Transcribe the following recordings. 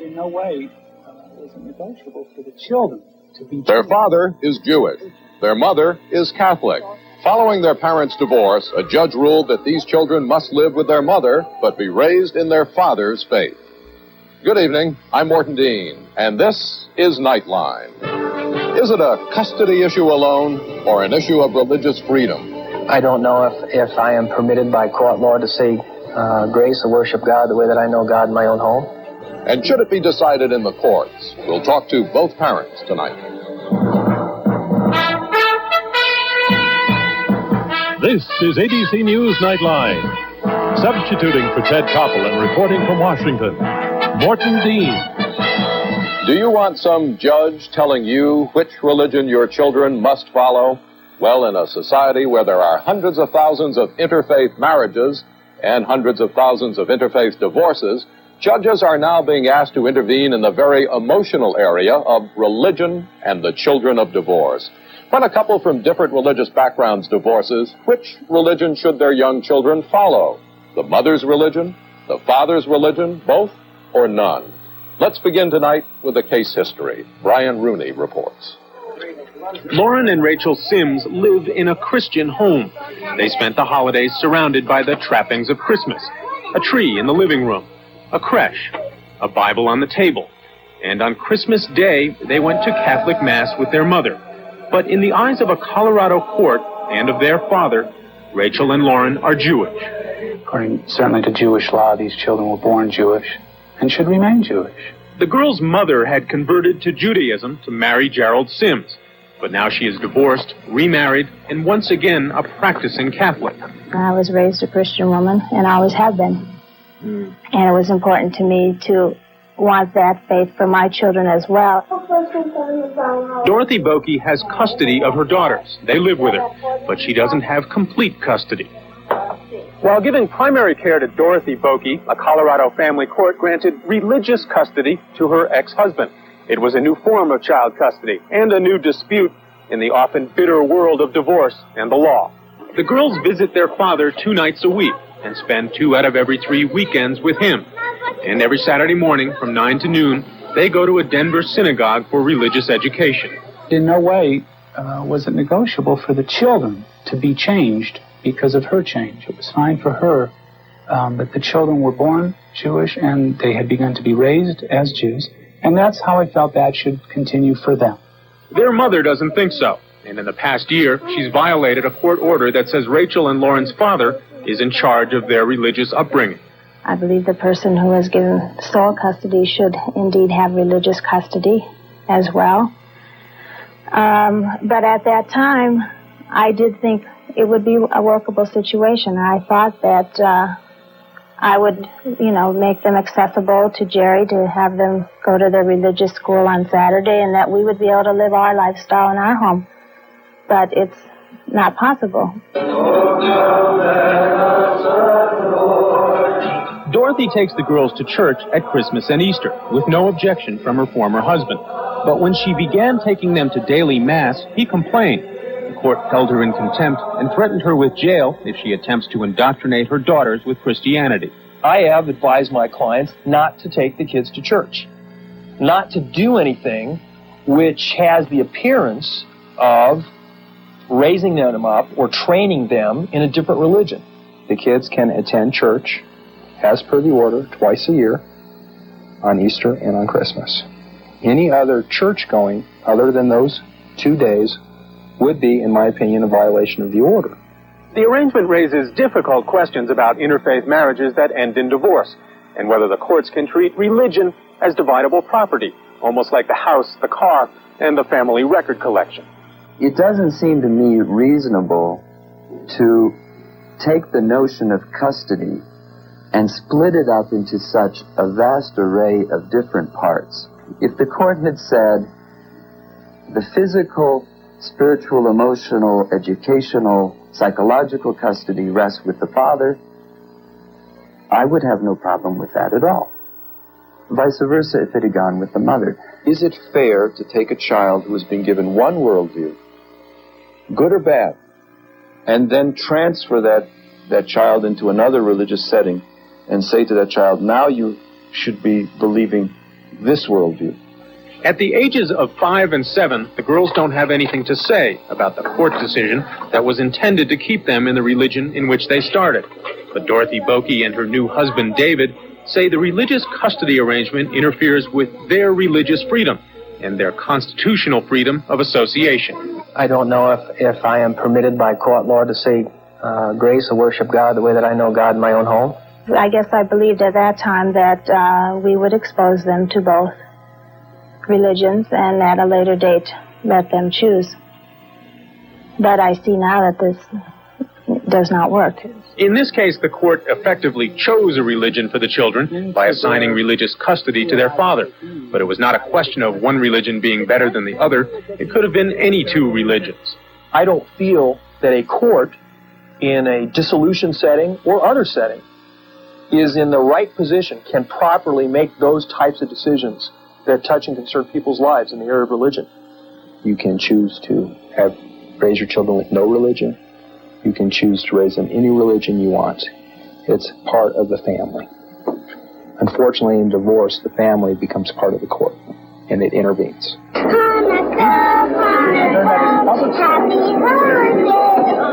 In no way was it negotiable for the children to be... Their father is Jewish. Their mother is Catholic. Following their parents' divorce, a judge ruled that these children must live with their mother, but be raised in their father's faith. Good evening, I'm Morton Dean, and this is Nightline. Is it a custody issue alone, or an issue of religious freedom? I don't know if I am permitted by court law to say grace or worship God the way that I know God in my own home. And should it be decided in the courts? We'll talk to both parents tonight. This is ABC News Nightline. Substituting for Ted Koppel and reporting from Washington, Morton Dean. Do you want some judge telling you which religion your children must follow? Well, in a society where there are hundreds of thousands of interfaith marriages and hundreds of thousands of interfaith divorces, judges are now being asked to intervene in the very emotional area of religion and the children of divorce. When a couple from different religious backgrounds divorces, which religion should their young children follow? The mother's religion, the father's religion, both, or none? Let's begin tonight with a case history. Brian Rooney reports. Lauren and Rachel Sims live in a Christian home. They spent the holidays surrounded by the trappings of Christmas. A tree in the living room, a creche, a Bible on the table. And on Christmas Day, they went to Catholic Mass with their mother. But in the eyes of a Colorado court and of their father, Rachel and Lauren are Jewish. According certainly to Jewish law, these children were born Jewish and should remain Jewish. The girl's mother had converted to Judaism to marry Gerald Sims. But now she is divorced, remarried, and once again a practicing Catholic. I was raised a Christian woman, and I always have been. And it was important to me to want that faith for my children as well. Dorothy Bokey has custody of her daughters. They live with her, but she doesn't have complete custody. While giving primary care to Dorothy Bokey, a Colorado family court granted religious custody to her ex-husband. It was a new form of child custody and a new dispute in the often bitter world of divorce and the law. The girls visit their father 2 nights a week and spend 2 out of every 3 weekends with him. And every Saturday morning from 9 to noon, they go to a Denver synagogue for religious education. In no way was it negotiable for the children to be changed because of her change. It was fine for her that the children were born Jewish and they had begun to be raised as Jews. And that's how I felt that should continue for them. Their mother doesn't think so. And in the past year, she's violated a court order that says Rachel and Lauren's father is in charge of their religious upbringing. I believe the person who is given sole custody should indeed have religious custody as well. But at that time, I did think it would be a workable situation. I thought that I would, make them accessible to Jerry, to have them go to their religious school on Saturday, and that we would be able to live our lifestyle in our home. But it's not possible. Dorothy takes the girls to church at Christmas and Easter, with no objection from her former husband. But when she began taking them to daily Mass, he complained. The court held her in contempt and threatened her with jail if she attempts to indoctrinate her daughters with Christianity. I have advised my clients not to take the kids to church, not to do anything which has the appearance of raising them up or training them in a different religion. The kids can attend church as per the order twice a year on Easter and on Christmas. Any other church going other than those 2 days would be, in my opinion, a violation of the order. The arrangement raises difficult questions about interfaith marriages that end in divorce, and whether the courts can treat religion as dividable property, almost like the house, the car, and the family record collection. It doesn't seem to me reasonable to take the notion of custody and split it up into such a vast array of different parts. If the court had said the physical, spiritual, emotional, educational, psychological custody rests with the father, I would have no problem with that at all. Vice versa if it had gone with the mother. Is it fair to take a child who has been given one worldview, good or bad, and then transfer that child into another religious setting and say to that child, now you should be believing this worldview. At the ages of 5 and 7, the girls don't have anything to say about the court decision that was intended to keep them in the religion in which they started. But Dorothy Bokey and her new husband, David, say the religious custody arrangement interferes with their religious freedom and their constitutional freedom of association. I don't know if I am permitted by court law to say grace or worship God the way that I know God in my own home. I guess I believed at that time that we would expose them to both religions and at a later date let them choose. But I see now that this does not work. In this case, the court effectively chose a religion for the children by assigning religious custody to their father. But it was not a question of one religion being better than the other. It could have been any two religions. I don't feel that a court in a dissolution setting or other setting is in the right position, can properly make those types of decisions that touch and concern people's lives in the area of religion. You can choose to raise your children with no religion. You can choose to raise them any religion you want. It's part of the family. Unfortunately, in divorce, the family becomes part of the court, and it intervenes.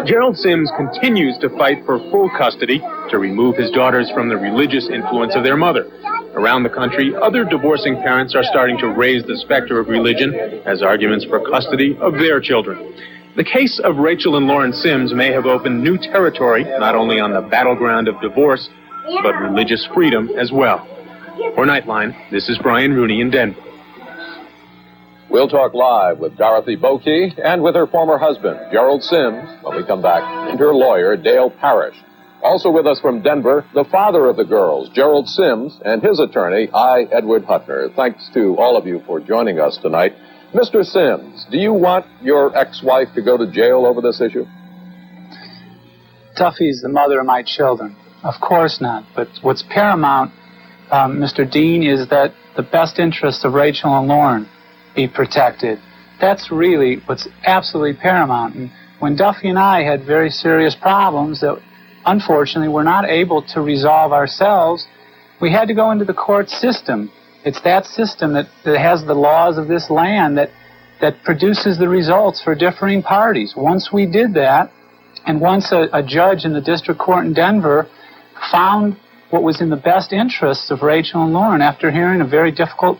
Gerald Sims continues to fight for full custody to remove his daughters from the religious influence of their mother. Around the country, other divorcing parents are starting to raise the specter of religion as arguments for custody of their children. The case of Rachel and Lawrence Sims may have opened new territory, not only on the battleground of divorce, but religious freedom as well. For Nightline, this is Brian Rooney in Denver. We'll talk live with Dorothy Bokey and with her former husband, Gerald Sims, when we come back, and her lawyer, Dale Parrish. Also with us from Denver, the father of the girls, Gerald Sims, and his attorney, I. Edward Huttner. Thanks to all of you for joining us tonight. Mr. Sims, do you want your ex-wife to go to jail over this issue? Duffy's the mother of my children. Of course not. But what's paramount, Mr. Dean, is that the best interests of Rachel and Lauren be protected. That's really what's absolutely paramount. And when Duffy and I had very serious problems that unfortunately we're not able to resolve ourselves, we had to go into the court system. It's that system that has the laws of this land that produces the results for differing parties. Once we did that, and once a judge in the district court in Denver found what was in the best interests of Rachel and Lauren after hearing a very difficult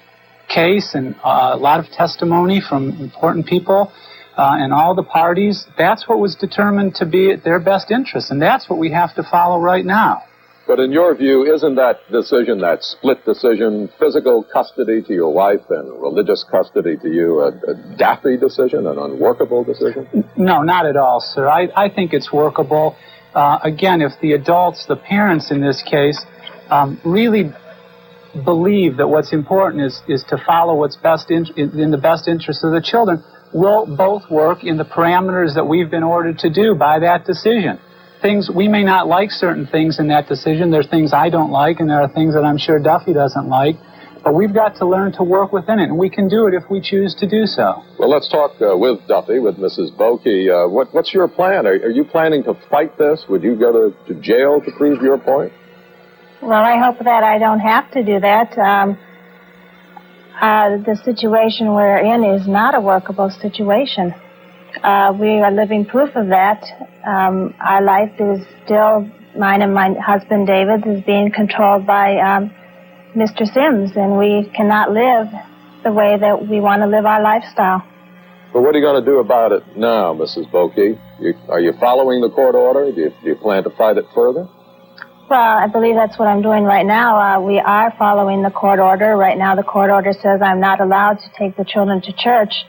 case and a lot of testimony from important people and all the parties, that's what was determined to be at their best interest, and that's what we have to follow right now. But in your view, isn't that decision, that split decision, physical custody to your wife and religious custody to you, a daffy decision, an unworkable decision? No, not at all, sir. I think it's workable. Again, if the adults, the parents in this case, really believe that what's important is to follow what's best in the best interest of the children, we'll both work in the parameters that we've been ordered to do by that decision. We may not like certain things in that decision. There's things I don't like, and there are things that I'm sure Duffy doesn't like. But we've got to learn to work within it, and we can do it if we choose to do so. Well, let's talk with Duffy, with Mrs. Bokey. What's your plan? Are you planning to fight this? Would you go to jail to prove your point? Well, I hope that I don't have to do that. The situation we're in is not a workable situation. We are living proof of that. Our life is still, mine and my husband David, is being controlled by Mr. Sims, and we cannot live the way that we want to live our lifestyle. Well, what are you going to do about it now, Mrs. Bokey? Are you following the court order? Do you plan to fight it further? Well, I believe that's what I'm doing right now. We are following the court order. Right now the court order says I'm not allowed to take the children to church.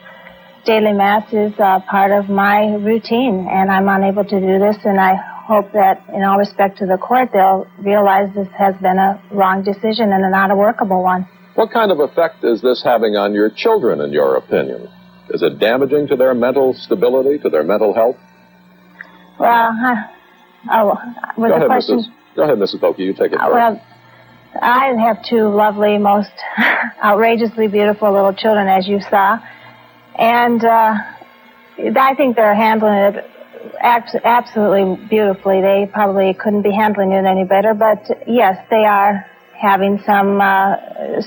Daily Mass is part of my routine, and I'm unable to do this, and I hope that in all respect to the court, they'll realize this has been a wrong decision and not a workable one. What kind of effect is this having on your children, in your opinion? Is it damaging to their mental stability, to their mental health? Well, Go ahead, Mrs. Bokey, you take it first. Well, I have two lovely, most outrageously beautiful little children, as you saw. And I think they're handling it absolutely beautifully. They probably couldn't be handling it any better. But, yes, they are having some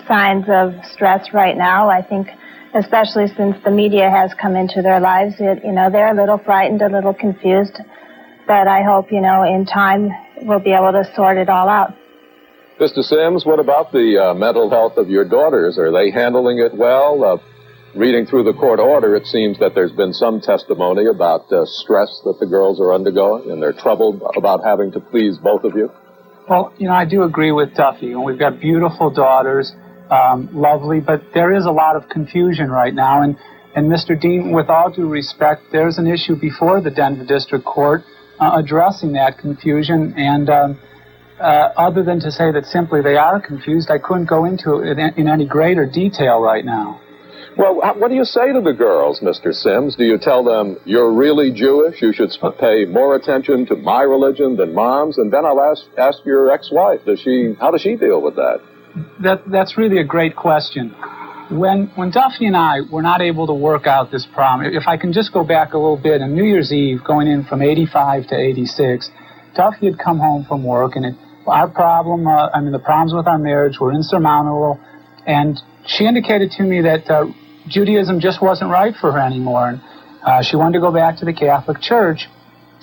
signs of stress right now. I think, especially since the media has come into their lives, they're a little frightened, a little confused. But I hope, in time we'll be able to sort it all out. Mr. Sims, what about the mental health of your daughters? Are they handling it well? Reading through the court order, it seems that there's been some testimony about stress that the girls are undergoing, and they're troubled about having to please both of you. Well, I do agree with Duffy. We've got beautiful daughters, lovely, but there is a lot of confusion right now. And Mr. Dean, with all due respect, there's an issue before the Denver District Court addressing that confusion. And other than to say that simply they are confused, I couldn't go into it in any greater detail right now. Well, what do you say to the girls, Mr. Sims? Do you tell them, you're really Jewish, you should pay more attention to my religion than Mom's? And then I'll ask your ex-wife, how does she deal with that? That's really a great question. When Duffy and I were not able to work out this problem, if I can just go back a little bit, on New Year's Eve, going in from 85 to 86, Duffy had come home from work, and our problem, the problems with our marriage were insurmountable, and she indicated to me that Judaism just wasn't right for her anymore, and she wanted to go back to the Catholic Church.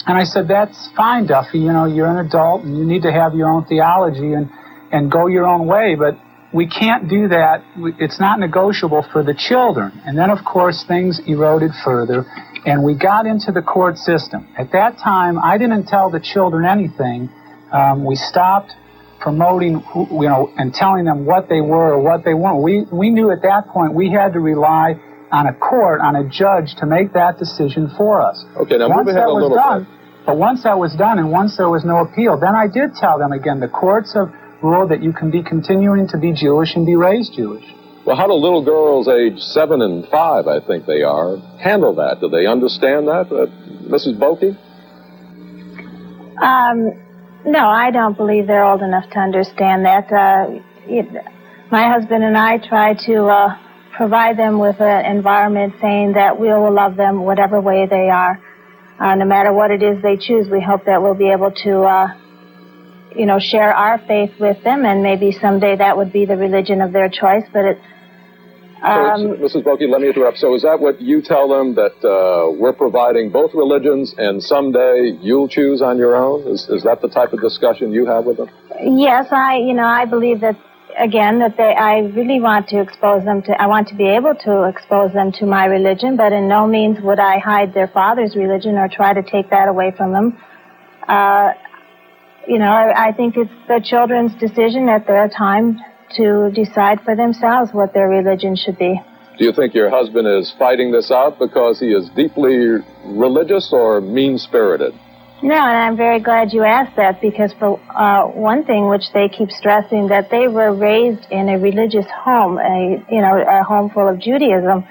And I said, that's fine, Duffy, you're an adult, and you need to have your own theology and go your own way, but we can't do that. It's not negotiable for the children. And then, of course, things eroded further, and we got into the court system. At that time, I didn't tell the children anything. We stopped promoting, and telling them what they were or what they weren't. We knew at that point we had to rely on a court, on a judge, to make that decision for us. Okay, now moving ahead a little bit. But once that was done, and once there was no appeal, then I did tell them again, the courts have ruled that you can be continuing to be Jewish and be raised Jewish. Well, how do little girls age 7 and 5, I think they are, handle that? Do they understand that, Mrs. Bokey? No, I don't believe they're old enough to understand that. My husband and I try to provide them with an environment saying that we will love them whatever way they are. No matter what it is they choose, we hope that we'll be able to, share our faith with them, and maybe someday that would be the religion of their choice. But Mrs. Bokey, let me interrupt. So is that what you tell them, that we're providing both religions and someday you'll choose on your own? Is that the type of discussion you have with them? Yes, I believe that, again, that I really want to expose them to, I want to be able to expose them to my religion, but in no means would I hide their father's religion or try to take that away from them. I think it's the children's decision at their time to decide for themselves what their religion should be. Do you think your husband is fighting this out because he is deeply religious or mean-spirited? No, and I'm very glad you asked that, because for one thing, which they keep stressing, that they were raised in a religious home, a home full of Judaism,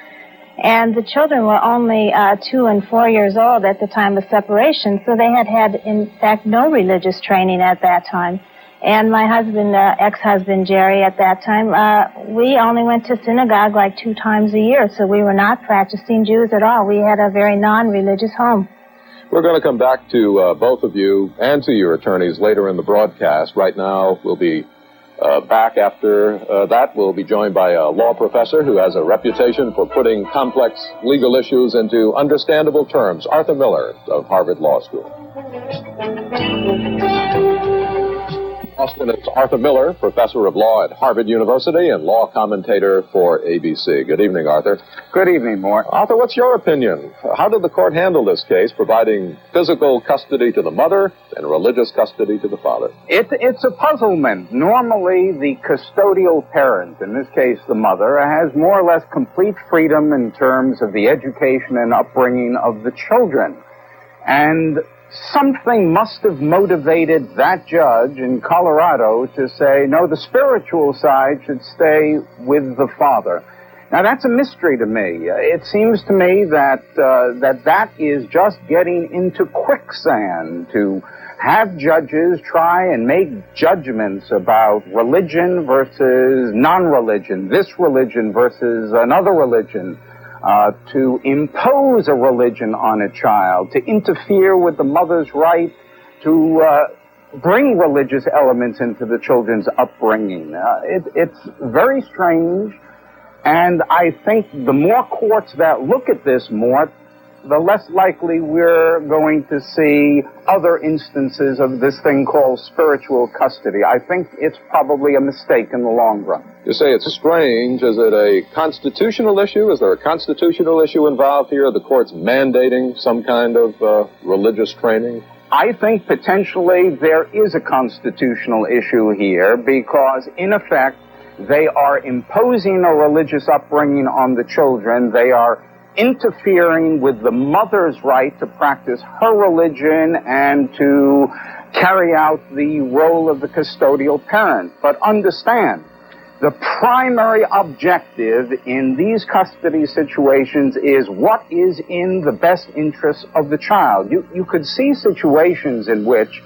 and the children were only 2 and 4 years old at the time of separation, so they had, in fact, no religious training at that time. And my husband, ex-husband Jerry, at that time, we only went to synagogue like 2 times a year, so we were not practicing Jews at all. We had a very non-religious home. We're going to come back to both of you and to your attorneys later in the broadcast. Right now, we'll be back after that. We'll be joined by a law professor who has a reputation for putting complex legal issues into understandable terms, Arthur Miller of Harvard Law School. Austin, it's Arthur Miller, professor of law at Harvard University and law commentator for ABC. Good evening, Arthur. Good evening, Mort. Arthur, what's your opinion? How did the court handle this case, providing physical custody to the mother and religious custody to the father? It's a puzzlement. Normally, the custodial parent, in this case the mother, has more or less complete freedom in terms of the education and upbringing of the children. And something must have motivated that judge in Colorado to say, no, the spiritual side should stay with the father. Now, that's a mystery to me. It seems to me that that is just getting into quicksand, to have judges try and make judgments about religion versus non-religion, this religion versus another religion, to impose a religion on a child, to interfere with the mother's right to bring religious elements into the children's upbringing. It's very strange, and I think the more courts that look at this more, the less likely we're going to see other instances of this thing called spiritual custody. I think it's probably a mistake in the long run. You say it's strange. Is it a constitutional issue? Is there a constitutional issue involved here? Are the courts mandating some kind of religious training? I think potentially there is a constitutional issue here because, in effect, they are imposing a religious upbringing on the children. They are interfering with the mother's right to practice her religion and to carry out the role of the custodial parent. But understand, the primary objective in these custody situations is what is in the best interest of the child. You could see situations in which,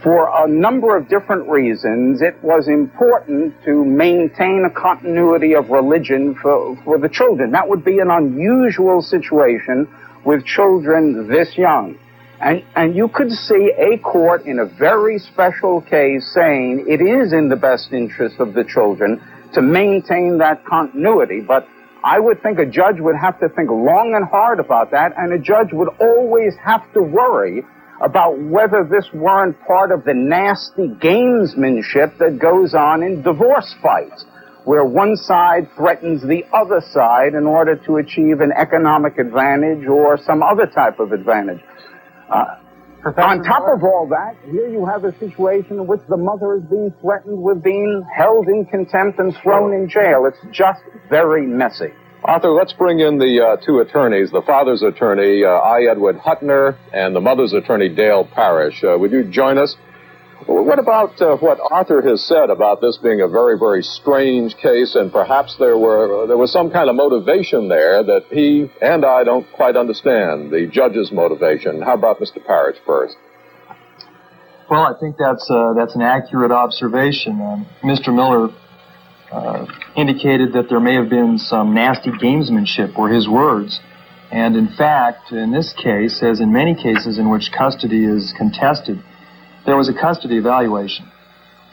for a number of different reasons, it was important to maintain a continuity of religion for the children. That would be an unusual situation with children this young. And you could see a court in a very special case saying it is in the best interest of the children to maintain that continuity. But I would think a judge would have to think long and hard about that, and a judge would always have to worry about whether this weren't part of the nasty gamesmanship that goes on in divorce fights, where one side threatens the other side in order to achieve an economic advantage or some other type of advantage. On top of all that, here you have a situation in which the mother is being threatened with being held in contempt and thrown in jail. It's just very messy. Arthur, let's bring in the two attorneys, the father's attorney, I. Edward Huttner, and the mother's attorney, Dale Parrish. Would you join us? What about what Arthur has said about this being a very, very strange case, and perhaps there was some kind of motivation there that he and I don't quite understand, the judge's motivation. How about Mr. Parrish first? Well, I think that's an accurate observation. Mr. Miller indicated that there may have been some nasty gamesmanship, were his words. And in fact, in this case, as in many cases in which custody is contested, there was a custody evaluation.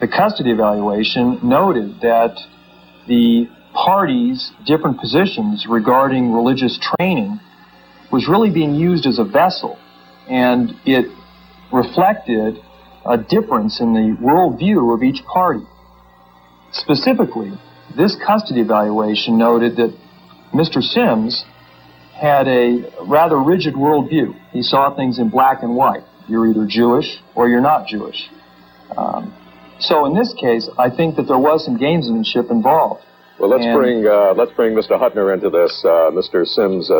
The custody evaluation noted that the parties' different positions regarding religious training was really being used as a vessel, and it reflected a difference in the worldview of each party. Specifically, this custody evaluation noted that Mr. Sims had a rather rigid worldview. He saw things in black and white. You're either Jewish or you're not Jewish. So in this case, I think that there was some gamesmanship involved. Well, let's bring Mr. Huttner into this. Mr. Sims'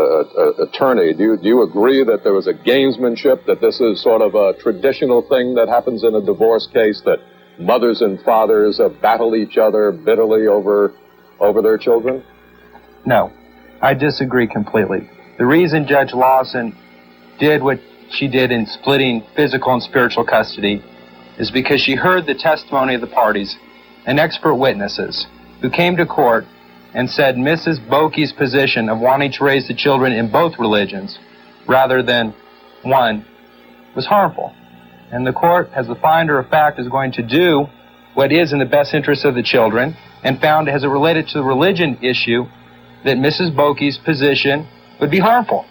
attorney, do you agree that there was a gamesmanship, that this is sort of a traditional thing that happens in a divorce case, that mothers and fathers battle each other bitterly over their children? No, I disagree completely. The reason Judge Lawson did what she did in splitting physical and spiritual custody is because she heard the testimony of the parties and expert witnesses who came to court and said Mrs. Bokey's position of wanting to raise the children in both religions rather than one was harmful. And the court, as the finder of fact, is going to do what is in the best interest of the children, and found, as it related to the religion issue, that Mrs. Bokey's position would be harmful.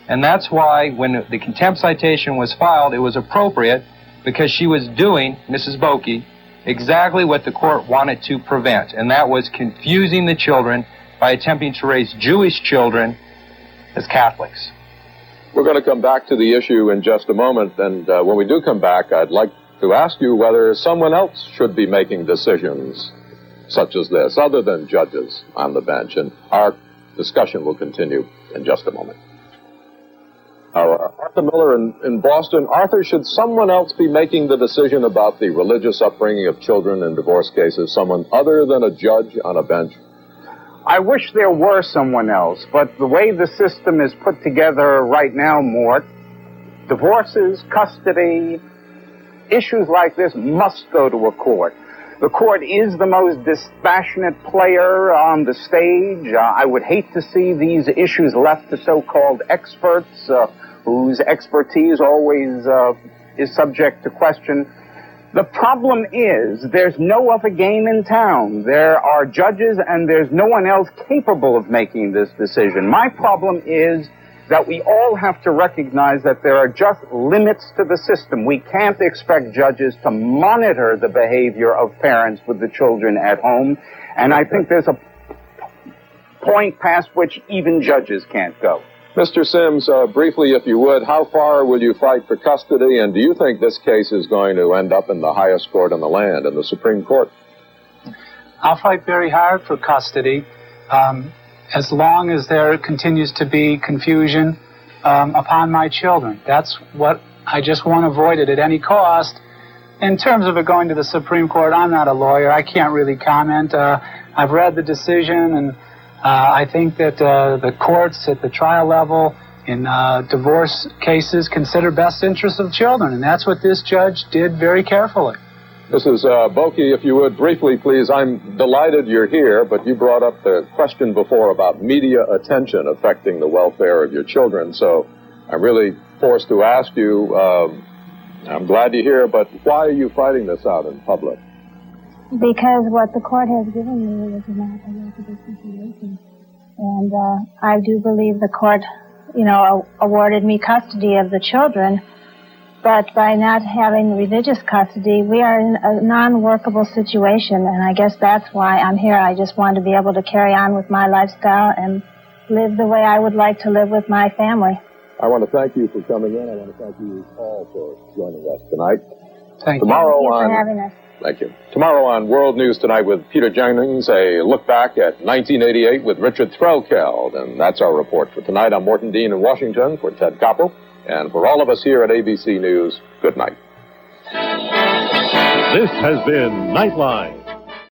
And that's why when the contempt citation was filed, it was appropriate, because she was doing, Mrs. Bokey, exactly what the court wanted to prevent, and that was confusing the children by attempting to raise Jewish children as Catholics. We're going to come back to the issue in just a moment, and when we do come back, I'd like to ask you whether someone else should be making decisions such as this, other than judges on the bench, and our discussion will continue in just a moment. Arthur Miller in Boston. Arthur, should someone else be making the decision about the religious upbringing of children in divorce cases, someone other than a judge on a bench? I wish there were someone else, but the way the system is put together right now, Mort, divorces, custody, issues like this must go to a court. The court is the most dispassionate player on the stage. I would hate to see these issues left to so-called experts, whose expertise always is subject to question. The problem is there's no other game in town. There are judges and there's no one else capable of making this decision. My problem is that we all have to recognize that there are just limits to the system. We can't expect judges to monitor the behavior of parents with the children at home, and I think there's a point past which even judges can't go. Mr. Sims, briefly, if you would, how far will you fight for custody, and do you think this case is going to end up in the highest court in the land, in the Supreme Court? I'll fight very hard for custody. As long as there continues to be confusion upon my children. That's what I just want avoided at any cost. In terms of it going to the Supreme Court, I'm not a lawyer. I can't really comment. I've read the decision, and I think that the courts at the trial level in divorce cases consider best interests of children, and that's what this judge did very carefully. Mrs. Boki, if you would, briefly, please. I'm delighted you're here, but you brought up the question before about media attention affecting the welfare of your children, so I'm really forced to ask you, I'm glad you're here, but why are you fighting this out in public? Because what the court has given me is not a workable situation. And I do believe the court, awarded me custody of the children. But by not having religious custody, we are in a non-workable situation, and I guess that's why I'm here. I just want to be able to carry on with my lifestyle and live the way I would like to live with my family. I want to thank you for coming in. I want to thank you all for joining us tonight. Thank you. Thank you for having us. Thank you. Tomorrow on World News Tonight with Peter Jennings, a look back at 1988 with Richard Threlkeld, and that's our report for tonight. I'm Morton Dean in Washington for Ted Koppel. And for all of us here at ABC News, good night. This has been Nightline.